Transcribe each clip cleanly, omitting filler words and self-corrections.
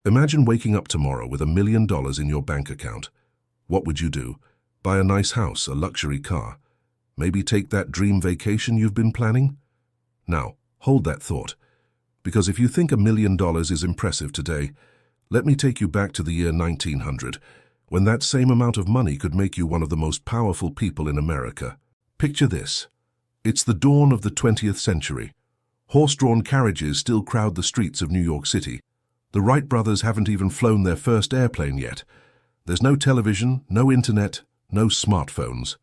Imagine waking up tomorrow with $1 million in your bank account. What would you do? Buy a nice house, a luxury car. Maybe take that dream vacation you've been planning? Now, hold that thought. Because if you think $1 million is impressive today, let me take you back to the year 1900, when that same amount of money could make you one of the most powerful people in America. Picture this. It's the dawn of the 20th century. Horse-drawn carriages still crowd the streets of New York City. The Wright brothers haven't even flown their first airplane yet. There's no television, no internet, no smartphones.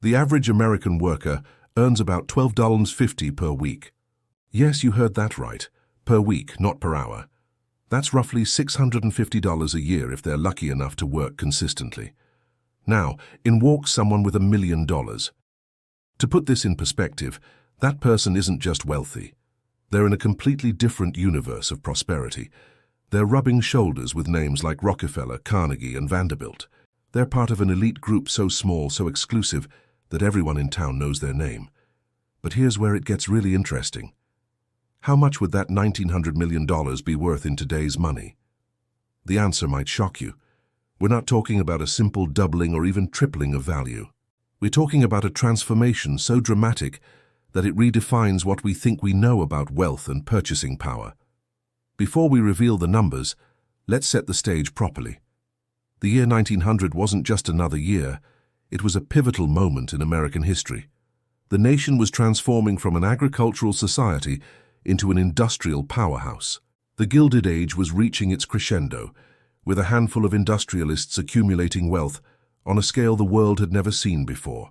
The average American worker earns about $12.50 per week. Yes, you heard that right. Per week, not per hour. That's roughly $650 a year if they're lucky enough to work consistently. Now, in walks someone with $1 million. To put this in perspective, that person isn't just wealthy. They're in a completely different universe of prosperity. They're rubbing shoulders with names like Rockefeller, Carnegie, and Vanderbilt. They're part of an elite group so small, so exclusive, that everyone in town knows their name. But here's where it gets really interesting. How much would that $1,900 million be worth in today's money? The answer might shock you. We're not talking about a simple doubling or even tripling of value. We're talking about a transformation so dramatic that it redefines what we think we know about wealth and purchasing power. Before we reveal the numbers, let's set the stage properly. The year 1900 wasn't just another year, it was a pivotal moment in American history. The nation was transforming from an agricultural society into an industrial powerhouse. The Gilded Age was reaching its crescendo, with a handful of industrialists accumulating wealth on a scale the world had never seen before.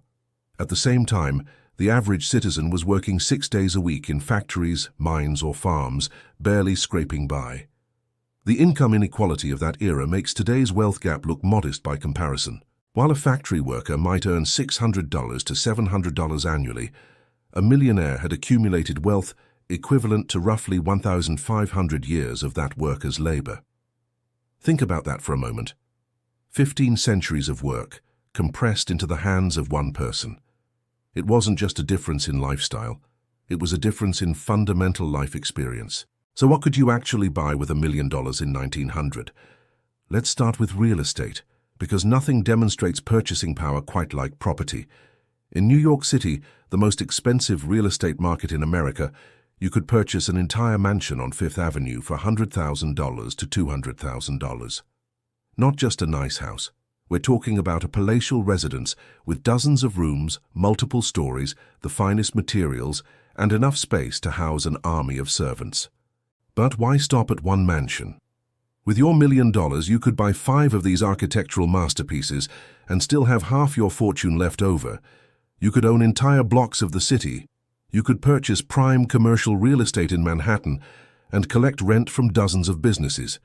At the same time, the average citizen was working 6 days a week in factories, mines, or farms, barely scraping by. The income inequality of that era makes today's wealth gap look modest by comparison. While a factory worker might earn $600 to $700 annually, a millionaire had accumulated wealth equivalent to roughly 1,500 years of that worker's labor. Think about that for a moment. 15 centuries of work, compressed into the hands of one person. It wasn't just a difference in lifestyle, it was a difference in fundamental life experience. So what could you actually buy with $1 million in 1900? Let's start with real estate, because nothing demonstrates purchasing power quite like property. In New York City, the most expensive real estate market in America, you could purchase an entire mansion on Fifth Avenue for $100,000 to $200,000. Not just a nice house. We're talking about a palatial residence with dozens of rooms, multiple stories, the finest materials, and enough space to house an army of servants. But why stop at one mansion? With your $1 million, you could buy 5 of these architectural masterpieces and still have half your fortune left over. You could own entire blocks of the city. You could purchase prime commercial real estate in Manhattan and collect rent from dozens of businesses.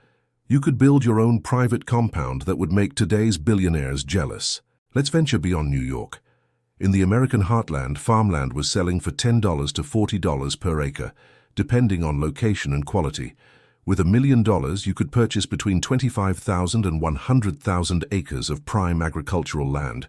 You could build your own private compound that would make today's billionaires jealous. Let's venture beyond New York. In the American heartland, farmland was selling for $10 to $40 per acre, depending on location and quality. With $1 million, you could purchase between 25,000 and 100,000 acres of prime agricultural land.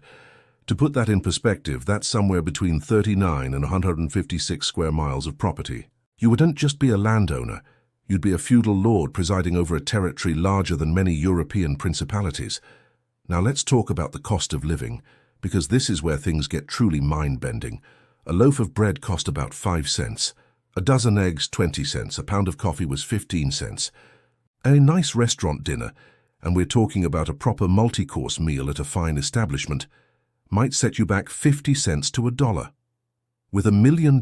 To put that in perspective, that's somewhere between 39 and 156 square miles of property. You wouldn't just be a landowner. You'd be a feudal lord presiding over a territory larger than many European principalities. Now let's talk about the cost of living, because this is where things get truly mind-bending. A loaf of bread cost about 5 cents. A dozen eggs, 20 cents. A pound of coffee was 15 cents. A nice restaurant dinner, and we're talking about a proper multi-course meal at a fine establishment, might set you back 50 cents to $1. With $1 million,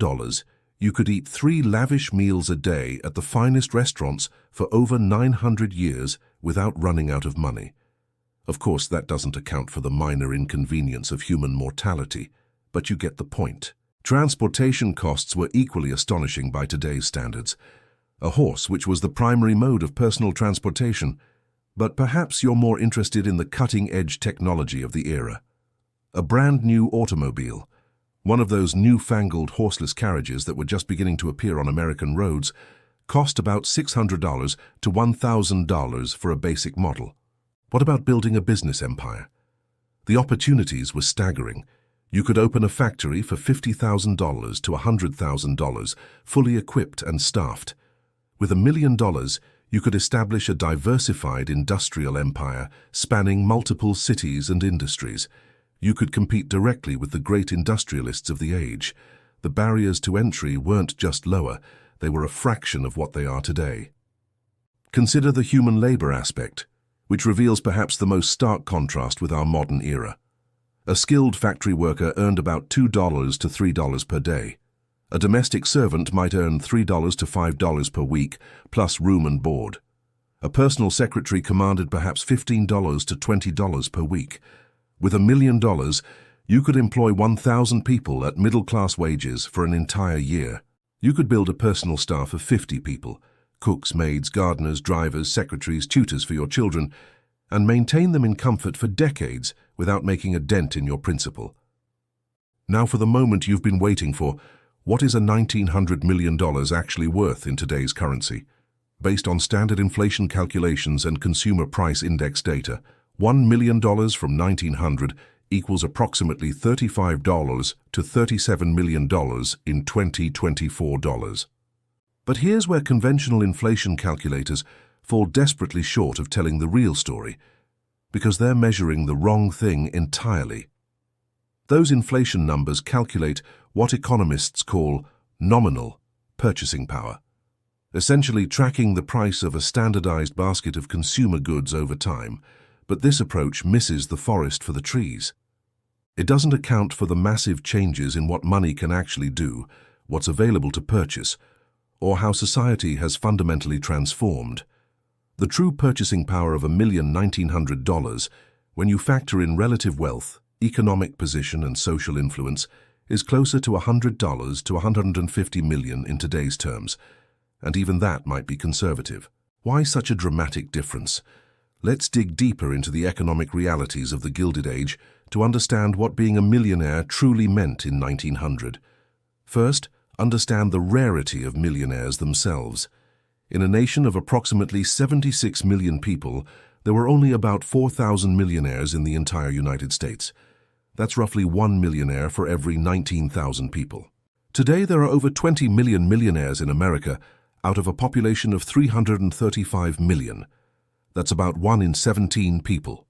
you could eat 3 lavish meals a day at the finest restaurants for over 900 years without running out of money. Of course, that doesn't account for the minor inconvenience of human mortality, but you get the point. Transportation costs were equally astonishing by today's standards. A horse, which was the primary mode of personal transportation, but perhaps you're more interested in the cutting-edge technology of the era. A brand-new automobile, one of those newfangled horseless carriages that were just beginning to appear on American roads, cost about $600 to $1,000 for a basic model. What about building a business empire? The opportunities were staggering. You could open a factory for $50,000 to $100,000, fully equipped and staffed. With $1 million, You could establish a diversified industrial empire spanning multiple cities and industries. You could compete directly with the great industrialists of the age. The barriers to entry weren't just lower, they were a fraction of what they are today. Consider the human labor aspect, which reveals perhaps the most stark contrast with our modern era. A skilled factory worker earned about $2 to $3 per day. A domestic servant might earn $3 to $5 per week, plus room and board. A personal secretary commanded perhaps $15 to $20 per week. With $1 million, you could employ 1,000 people at middle-class wages for an entire year. You could build a personal staff of 50 people, cooks, maids, gardeners, drivers, secretaries, tutors for your children, and maintain them in comfort for decades without making a dent in your principal. Now for the moment you've been waiting for. What is a $1,900 million actually worth in today's currency? Based on standard inflation calculations and consumer price index data, $1 million from 1900 equals approximately $35 to $37 million in 2024 dollars. But here's where conventional inflation calculators fall desperately short of telling the real story, because they're measuring the wrong thing entirely. Those inflation numbers calculate what economists call nominal purchasing power, essentially tracking the price of a standardized basket of consumer goods over time, but this approach misses the forest for the trees. It doesn't account for the massive changes in what money can actually do, what's available to purchase, or how society has fundamentally transformed. The true purchasing power of $1,900, when you factor in relative wealth, economic position, and social influence, is closer to $100 to $150 million in today's terms, and even that might be conservative. Why such a dramatic difference? Let's dig deeper into the economic realities of the Gilded Age to understand what being a millionaire truly meant in 1900. First, understand the rarity of millionaires themselves. In a nation of approximately 76 million people, there were only about 4,000 millionaires in the entire United States. That's roughly 1 millionaire for every 19,000 people. Today, there are over 20 million millionaires in America out of a population of 335 million. That's about 1 in 17 people.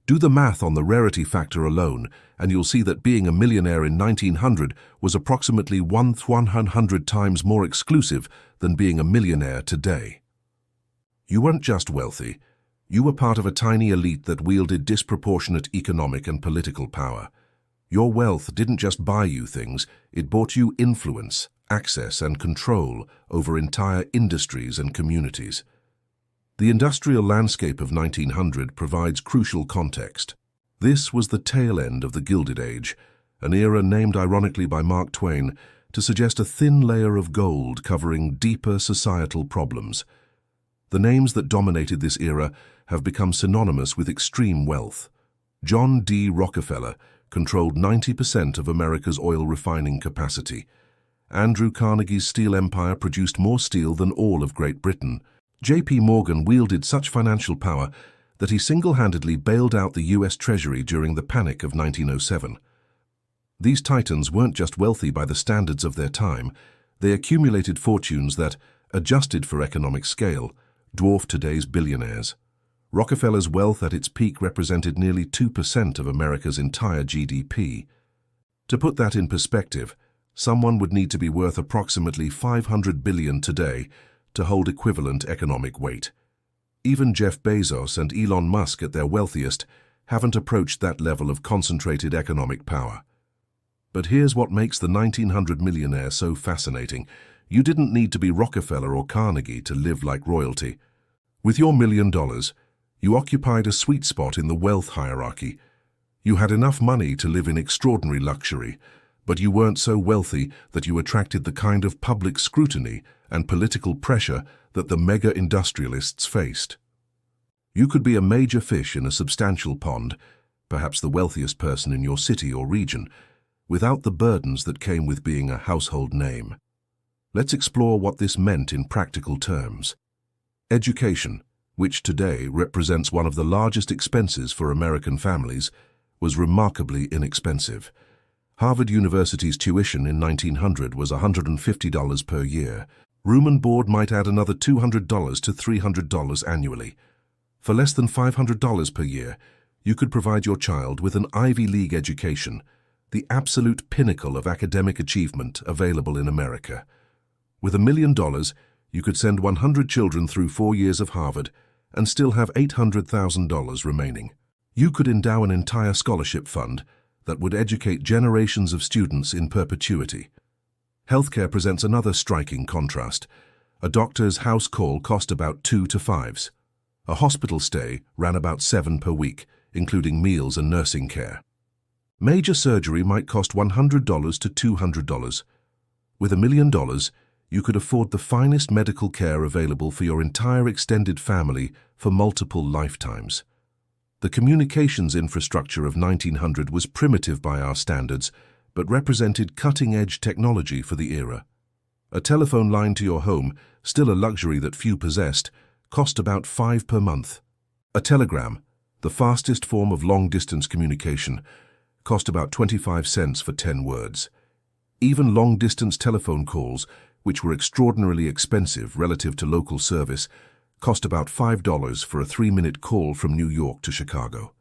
Do the math on the rarity factor alone, and you'll see that being a millionaire in 1900 was approximately 100 times more exclusive than being a millionaire today. You weren't just wealthy. You were part of a tiny elite that wielded disproportionate economic and political power. Your wealth didn't just buy you things, it bought you influence, access, and control over entire industries and communities. The industrial landscape of 1900 provides crucial context. This was the tail end of the Gilded Age, an era named ironically by Mark Twain to suggest a thin layer of gold covering deeper societal problems. The names that dominated this era have become synonymous with extreme wealth. John D. Rockefeller controlled 90% of America's oil refining capacity. Andrew Carnegie's steel empire produced more steel than all of Great Britain. J.P. Morgan wielded such financial power that he single-handedly bailed out the U.S. Treasury during the Panic of 1907. These titans weren't just wealthy by the standards of their time, they accumulated fortunes that, adjusted for economic scale, dwarfed today's billionaires. Rockefeller's wealth at its peak represented nearly 2% of America's entire GDP. To put that in perspective, someone would need to be worth approximately $500 billion today to hold equivalent economic weight. Even Jeff Bezos and Elon Musk at their wealthiest haven't approached that level of concentrated economic power. But here's what makes the 1900 millionaire so fascinating. You didn't need to be Rockefeller or Carnegie to live like royalty. With your $1 million, you occupied a sweet spot in the wealth hierarchy. You had enough money to live in extraordinary luxury, but you weren't so wealthy that you attracted the kind of public scrutiny and political pressure that the mega-industrialists faced. You could be a major fish in a substantial pond, perhaps the wealthiest person in your city or region, without the burdens that came with being a household name. Let's explore what this meant in practical terms. Education, which today represents one of the largest expenses for American families, was remarkably inexpensive. Harvard University's tuition in 1900 was $150 per year. Room and board might add another $200 to $300 annually. For less than $500 per year, you could provide your child with an Ivy League education, the absolute pinnacle of academic achievement available in America. With $1 million, you could send 100 children through 4 years of Harvard and still have $800,000 remaining. You could endow an entire scholarship fund that would educate generations of students in perpetuity. Healthcare presents another striking contrast. A doctor's house call cost about 2 to 5s. A hospital stay ran about 7 per week, including meals and nursing care. Major surgery might cost $100 to $200. With $1 million, you could afford the finest medical care available for your entire extended family for multiple lifetimes. The communications infrastructure of 1900 was primitive by our standards, but represented cutting-edge technology for the era. A telephone line to your home, still a luxury that few possessed, cost about $5 per month. A telegram, the fastest form of long-distance communication, cost about 25 cents for 10 words. Even long-distance telephone calls, which were extraordinarily expensive relative to local service, cost about $5 for a 3-minute call from New York to Chicago.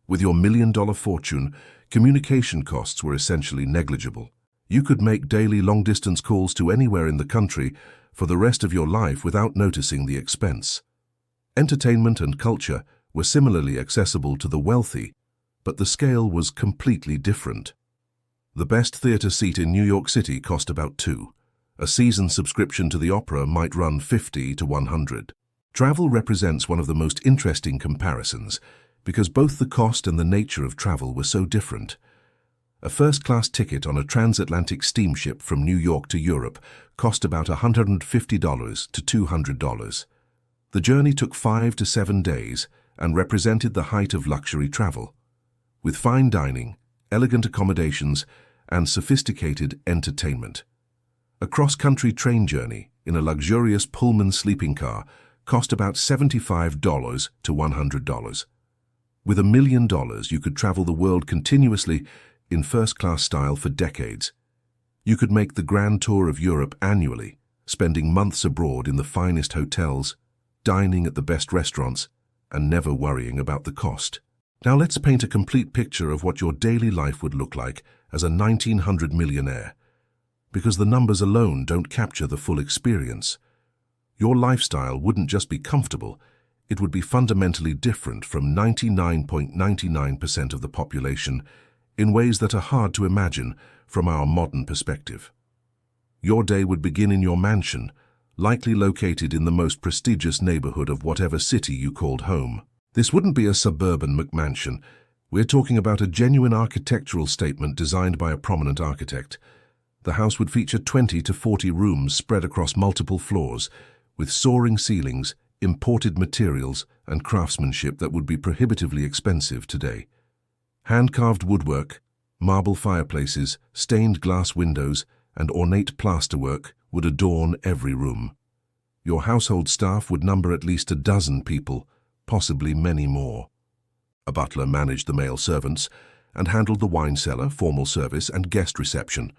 With your $1 million fortune, communication costs were essentially negligible. You could make daily long-distance calls to anywhere in the country for the rest of your life without noticing the expense. Entertainment and culture were similarly accessible to the wealthy, but the scale was completely different. The best theater seat in New York City cost about $2. A season subscription to the opera might run $50 to $100. Travel represents one of the most interesting comparisons because both the cost and the nature of travel were so different. A first-class ticket on a transatlantic steamship from New York to Europe cost about $150 to $200. The journey took 5 to 7 days and represented the height of luxury travel, with fine dining, elegant accommodations, and sophisticated entertainment. A cross-country train journey in a luxurious Pullman sleeping car cost about $75 to $100. With $1 million, you could travel the world continuously in first-class style for decades. You could make the grand tour of Europe annually, spending months abroad in the finest hotels, dining at the best restaurants, and never worrying about the cost. Now let's paint a complete picture of what your daily life would look like as a 1900 millionaire, because the numbers alone don't capture the full experience. Your lifestyle wouldn't just be comfortable, it would be fundamentally different from 99.99% of the population in ways that are hard to imagine from our modern perspective. Your day would begin in your mansion, likely located in the most prestigious neighborhood of whatever city you called home. This wouldn't be a suburban McMansion. We're talking about a genuine architectural statement designed by a prominent architect. The house would feature 20 to 40 rooms spread across multiple floors, with soaring ceilings, imported materials, and craftsmanship that would be prohibitively expensive today. Hand-carved woodwork, marble fireplaces, stained glass windows, and ornate plasterwork would adorn every room. Your household staff would number at least 12 people, possibly many more. A butler managed the male servants and handled the wine cellar, formal service, and guest reception.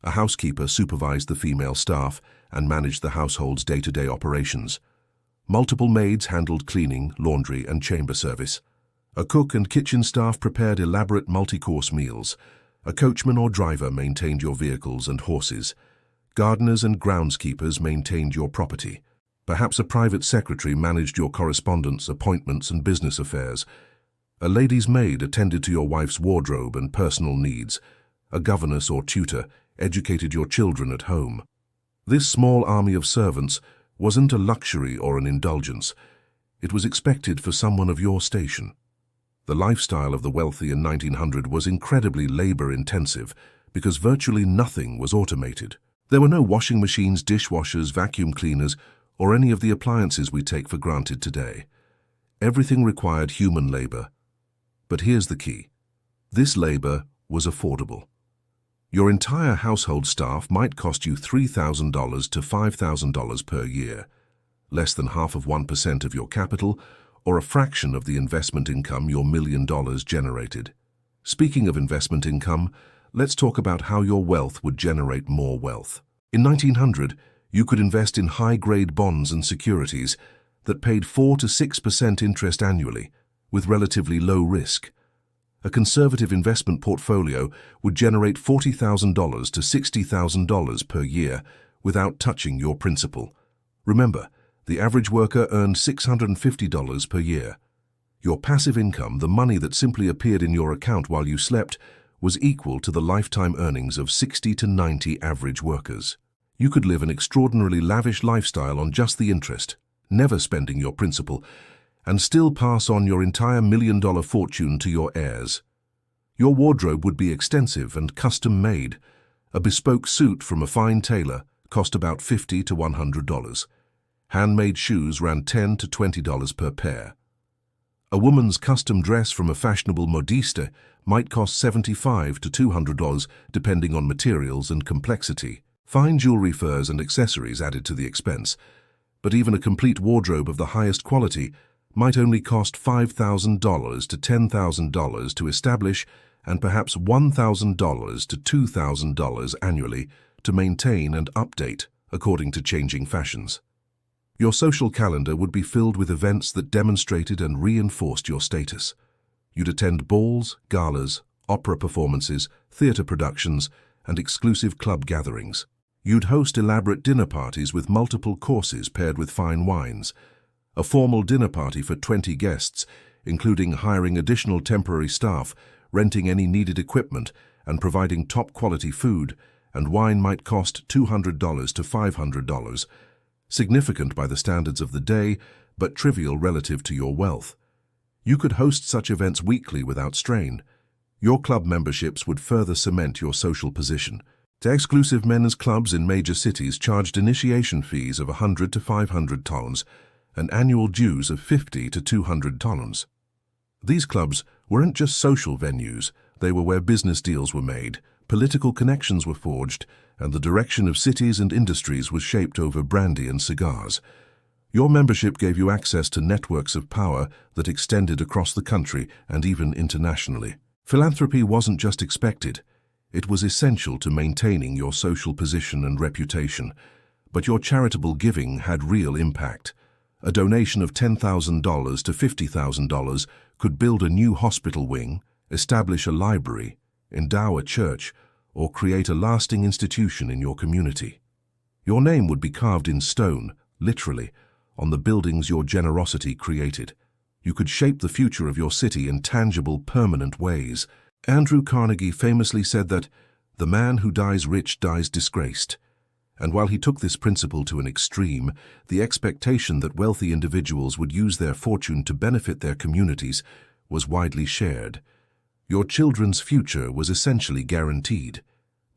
A housekeeper supervised the female staff and managed the household's day-to-day operations. Multiple maids handled cleaning, laundry, and chamber service. A cook and kitchen staff prepared elaborate multi-course meals. A coachman or driver maintained your vehicles and horses. Gardeners and groundskeepers maintained your property. Perhaps a private secretary managed your correspondence, appointments, and business affairs. A lady's maid attended to your wife's wardrobe and personal needs. A governess or tutor educated your children at home. This small army of servants wasn't a luxury or an indulgence. It was expected for someone of your station. The lifestyle of the wealthy in 1900 was incredibly labor-intensive because virtually nothing was automated. There were no washing machines, dishwashers, vacuum cleaners, or any of the appliances we take for granted today. Everything required human labor. But here's the key. This labor was affordable. Your entire household staff might cost you $3,000 to $5,000 per year, less than 0.5% of your capital, or a fraction of the investment income your $1 million generated. Speaking of investment income, let's talk about how your wealth would generate more wealth. In 1900, You could invest in high-grade bonds and securities that paid 4 to 6% interest annually, with relatively low risk. A conservative investment portfolio would generate $40,000 to $60,000 per year without touching your principal. Remember, the average worker earned $650 per year. Your passive income, the money that simply appeared in your account while you slept, was equal to the lifetime earnings of 60 to 90 average workers. You could live an extraordinarily lavish lifestyle on just the interest, never spending your principal, and still pass on your entire million-dollar fortune to your heirs. Your wardrobe would be extensive and custom-made. A bespoke suit from a fine tailor cost about $50 to $100. Handmade shoes ran $10 to $20 per pair. A woman's custom dress from a fashionable modiste might cost $75 to $200 depending on materials and complexity. Fine jewelry, furs, and accessories added to the expense, but even a complete wardrobe of the highest quality might only cost $5,000 to $10,000 to establish and perhaps $1,000 to $2,000 annually to maintain and update according to changing fashions. Your social calendar would be filled with events that demonstrated and reinforced your status. You'd attend balls, galas, opera performances, theater productions, and exclusive club gatherings. You'd host elaborate dinner parties with multiple courses paired with fine wines. A formal dinner party for 20 guests, including hiring additional temporary staff, renting any needed equipment, and providing top-quality food, and wine might cost $200 to $500, significant by the standards of the day, but trivial relative to your wealth. You could host such events weekly without strain. Your club memberships would further cement your social position. The exclusive men's clubs in major cities charged initiation fees of $100 to $500 and annual dues of $50 to $200. These clubs weren't just social venues, they were where business deals were made, political connections were forged, and the direction of cities and industries was shaped over brandy and cigars. Your membership gave you access to networks of power that extended across the country and even internationally. Philanthropy wasn't just expected, it was essential to maintaining your social position and reputation. But your charitable giving had real impact. A donation of $10,000 to $50,000 could build a new hospital wing, establish a library, endow a church, or create a lasting institution in your community. Your name would be carved in stone, literally, on the buildings your generosity created. You could shape the future of your city in tangible, permanent ways. Andrew Carnegie famously said that, "The man who dies rich dies disgraced." And while he took this principle to an extreme, the expectation that wealthy individuals would use their fortune to benefit their communities was widely shared. Your children's future was essentially guaranteed.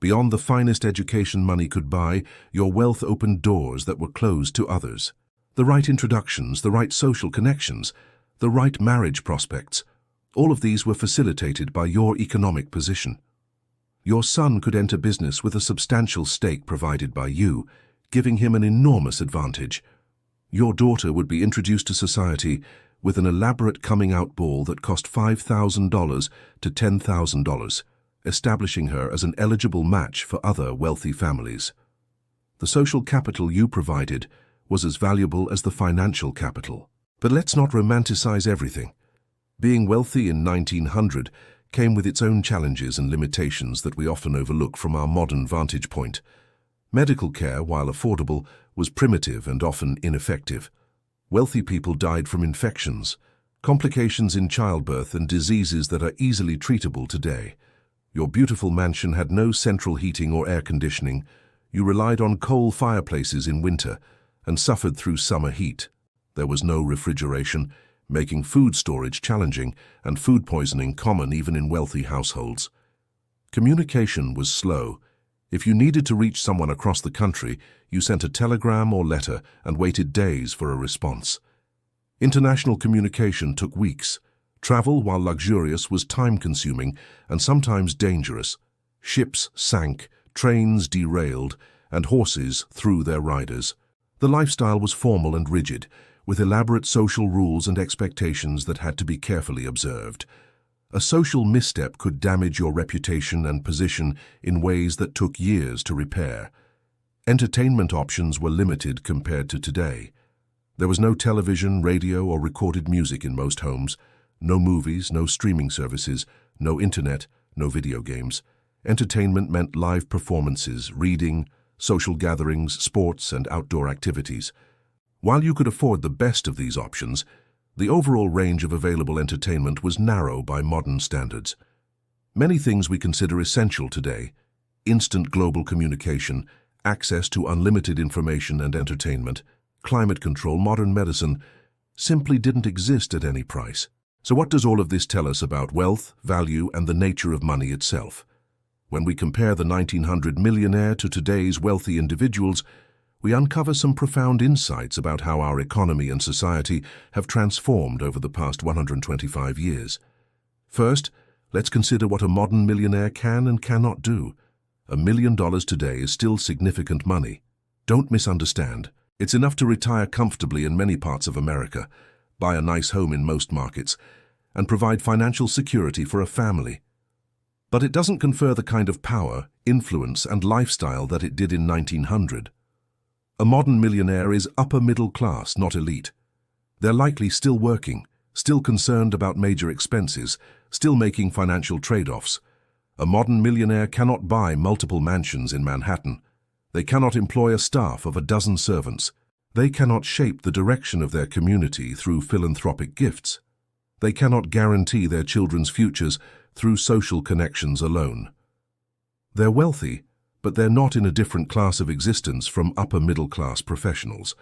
Beyond the finest education money could buy, your wealth opened doors that were closed to others. The right introductions, the right social connections, the right marriage prospects, all of these were facilitated by your economic position. Your son could enter business with a substantial stake provided by you, giving him an enormous advantage. Your daughter would be introduced to society with an elaborate coming-out ball that cost $5,000 to $10,000, establishing her as an eligible match for other wealthy families. The social capital you provided was as valuable as the financial capital. But let's not romanticize everything. Being wealthy in 1900 came with its own challenges and limitations that we often overlook from our modern vantage point. Medical care, while affordable, was primitive and often ineffective. Wealthy people died from infections, complications in childbirth, and diseases that are easily treatable today. Your beautiful mansion had no central heating or air conditioning. You relied on coal fireplaces in winter and suffered through summer heat. There was no refrigeration, making food storage challenging and food poisoning common even in wealthy households. Communication was slow. If you needed to reach someone across the country, you sent a telegram or letter and waited days for a response. International communication took weeks. Travel, while luxurious, was time-consuming and sometimes dangerous. Ships sank, trains derailed, and horses threw their riders. The lifestyle was formal and rigid, with elaborate social rules and expectations that had to be carefully observed. A social misstep could damage your reputation and position in ways that took years to repair. Entertainment options were limited compared to today. There was no television, radio, or recorded music in most homes, no movies, no streaming services, no internet, no video games. Entertainment meant live performances, reading, social gatherings, sports, and outdoor activities. While you could afford the best of these options, the overall range of available entertainment was narrow by modern standards. Many things we consider essential today, instant global communication, access to unlimited information and entertainment, climate control, modern medicine, simply didn't exist at any price. So what does all of this tell us about wealth, value, and the nature of money itself? When we compare the 1900 millionaire to today's wealthy individuals, we uncover some profound insights about how our economy and society have transformed over the past 125 years. First, let's consider what a modern millionaire can and cannot do. $1 million today is still significant money. Don't misunderstand. It's enough to retire comfortably in many parts of America, buy a nice home in most markets, and provide financial security for a family. But it doesn't confer the kind of power, influence, and lifestyle that it did in 1900. A modern millionaire is upper middle class, not elite. They're likely still working, still concerned about major expenses, still making financial trade-offs. A modern millionaire cannot buy multiple mansions in Manhattan. They cannot employ a staff of a dozen servants. They cannot shape the direction of their community through philanthropic gifts. They cannot guarantee their children's futures through social connections alone. They're wealthy, but they're not in a different class of existence from upper middle-class professionals.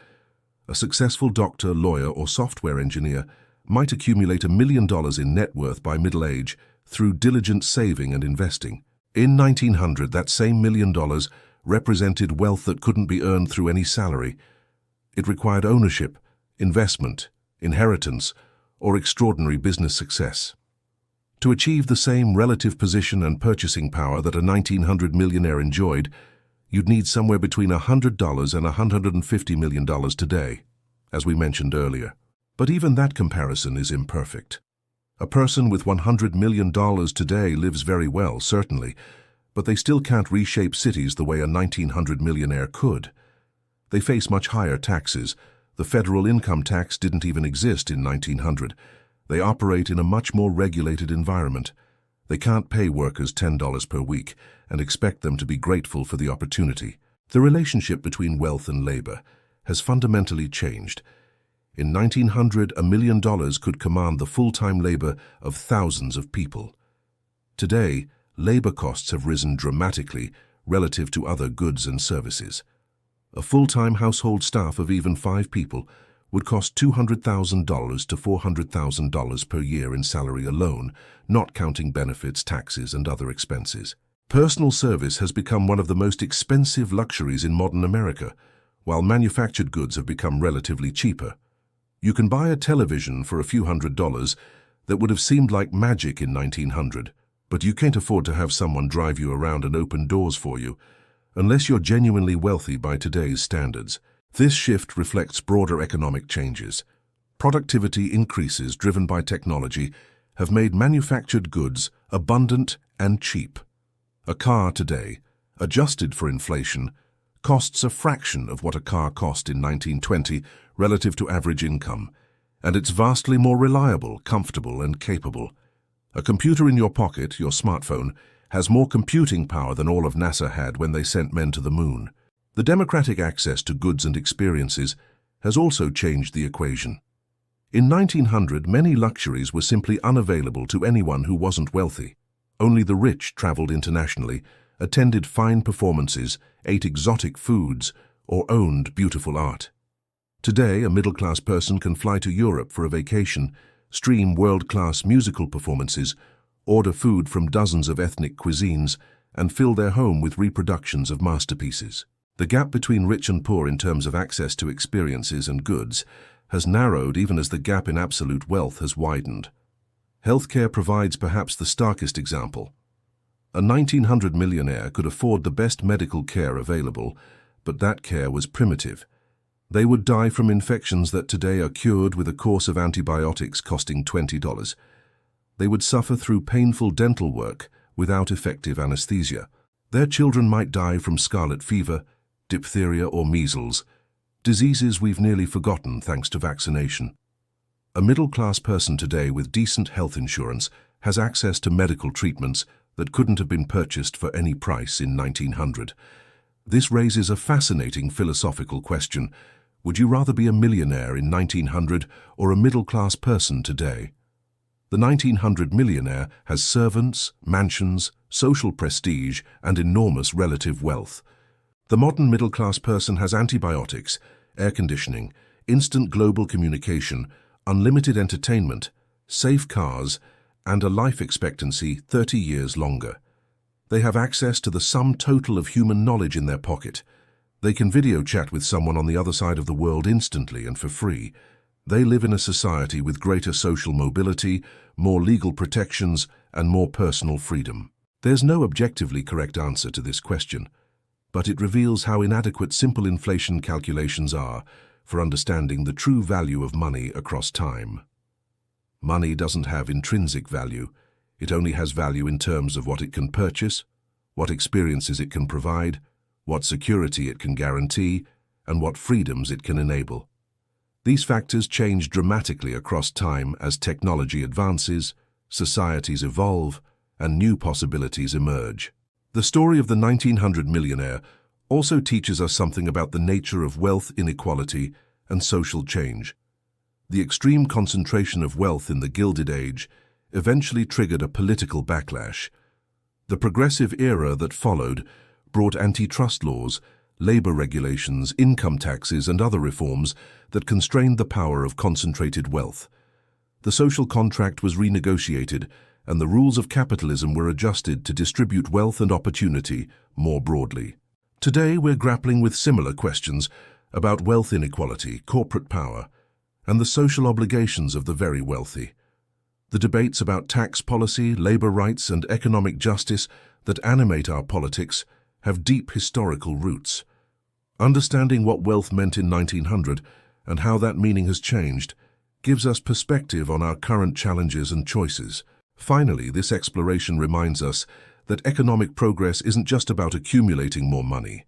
A successful doctor, lawyer, or software engineer might accumulate $1 million in net worth by middle age through diligent saving and investing. In 1900, that same $1 million represented wealth that couldn't be earned through any salary. It required ownership, investment, inheritance, or extraordinary business success. To achieve the same relative position and purchasing power that a 1900 millionaire enjoyed, you'd need somewhere between $100 and $150 million today, as we mentioned earlier. But even that comparison is imperfect. A person with $100 million today lives very well, certainly, but they still can't reshape cities the way a 1900 millionaire could. They face much higher taxes. The federal income tax didn't even exist in 1900. They operate in a much more regulated environment. They can't pay workers $10 per week and expect them to be grateful for the opportunity. The relationship between wealth and labor has fundamentally changed. In 1900, $1 million could command the full-time labor of thousands of people. Today, labor costs have risen dramatically relative to other goods and services. A full-time household staff of even 5 people would cost $200,000 to $400,000 per year in salary alone, not counting benefits, taxes, and other expenses. Personal service has become one of the most expensive luxuries in modern America, while manufactured goods have become relatively cheaper. You can buy a television for a few $100s that would have seemed like magic in 1900, but you can't afford to have someone drive you around and open doors for you, unless you're genuinely wealthy by today's standards. This shift reflects broader economic changes. Productivity increases driven by technology have made manufactured goods abundant and cheap. A car today, adjusted for inflation, costs a fraction of what a car cost in 1920 relative to average income, and it's vastly more reliable, comfortable, and capable. A computer in your pocket, your smartphone, has more computing power than all of NASA had when they sent men to the moon. The democratic access to goods and experiences has also changed the equation. In 1900, many luxuries were simply unavailable to anyone who wasn't wealthy. Only the rich traveled internationally, attended fine performances, ate exotic foods, or owned beautiful art. Today, a middle-class person can fly to Europe for a vacation, stream world-class musical performances, order food from dozens of ethnic cuisines, and fill their home with reproductions of masterpieces. The gap between rich and poor in terms of access to experiences and goods has narrowed even as the gap in absolute wealth has widened. Healthcare provides perhaps the starkest example. A 1900 millionaire could afford the best medical care available, but that care was primitive. They would die from infections that today are cured with a course of antibiotics costing $20. They would suffer through painful dental work without effective anesthesia. Their children might die from scarlet fever, diphtheria or measles, diseases we've nearly forgotten thanks to vaccination. A middle-class person today with decent health insurance has access to medical treatments that couldn't have been purchased for any price in 1900. This raises a fascinating philosophical question. Would you rather be a millionaire in 1900 or a middle-class person today? The 1900 millionaire has servants, mansions, social prestige, and enormous relative wealth. The modern middle-class person has antibiotics, air conditioning, instant global communication, unlimited entertainment, safe cars, and a life expectancy 30 years longer. They have access to the sum total of human knowledge in their pocket. They can video chat with someone on the other side of the world instantly and for free. They live in a society with greater social mobility, more legal protections, and more personal freedom. There's no objectively correct answer to this question, but it reveals how inadequate simple inflation calculations are for understanding the true value of money across time. Money doesn't have intrinsic value. It only has value in terms of what it can purchase, what experiences it can provide, what security it can guarantee, and what freedoms it can enable. These factors change dramatically across time as technology advances, societies evolve, and new possibilities emerge. The story of the 1900 millionaire also teaches us something about the nature of wealth inequality and social change. The extreme concentration of wealth in the Gilded Age eventually triggered a political backlash. The progressive era that followed brought antitrust laws, labor regulations, income taxes, and other reforms that constrained the power of concentrated wealth. The social contract was renegotiated, and the rules of capitalism were adjusted to distribute wealth and opportunity more broadly. Today, we're grappling with similar questions about wealth inequality, corporate power, and the social obligations of the very wealthy. The debates about tax policy, labor rights, and economic justice that animate our politics have deep historical roots. Understanding what wealth meant in 1900 and how that meaning has changed gives us perspective on our current challenges and choices. Finally, this exploration reminds us that economic progress isn't just about accumulating more money.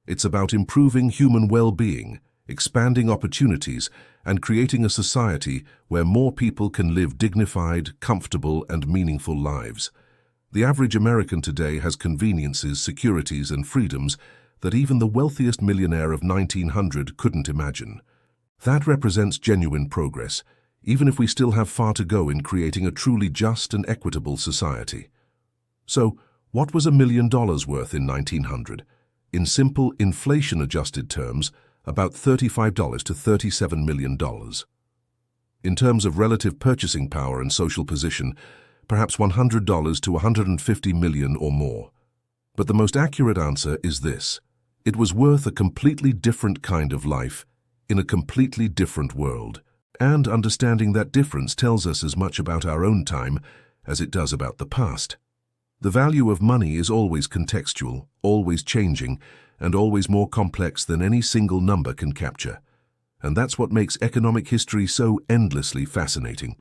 It's about improving human well-being, expanding opportunities, and creating a society where more people can live dignified, comfortable, and meaningful lives. The average American today has conveniences, securities, and freedoms that even the wealthiest millionaire of 1900 couldn't imagine. That represents genuine progress, even if we still have far to go in creating a truly just and equitable society. So, what was $1 million worth in 1900? In simple, inflation-adjusted terms, about $35 to $37 million. In terms of relative purchasing power and social position, perhaps $100 to $150 million or more. But the most accurate answer is this: it was worth a completely different kind of life in a completely different world. And understanding that difference tells us as much about our own time as it does about the past. The value of money is always contextual, always changing, and always more complex than any single number can capture. And that's what makes economic history so endlessly fascinating.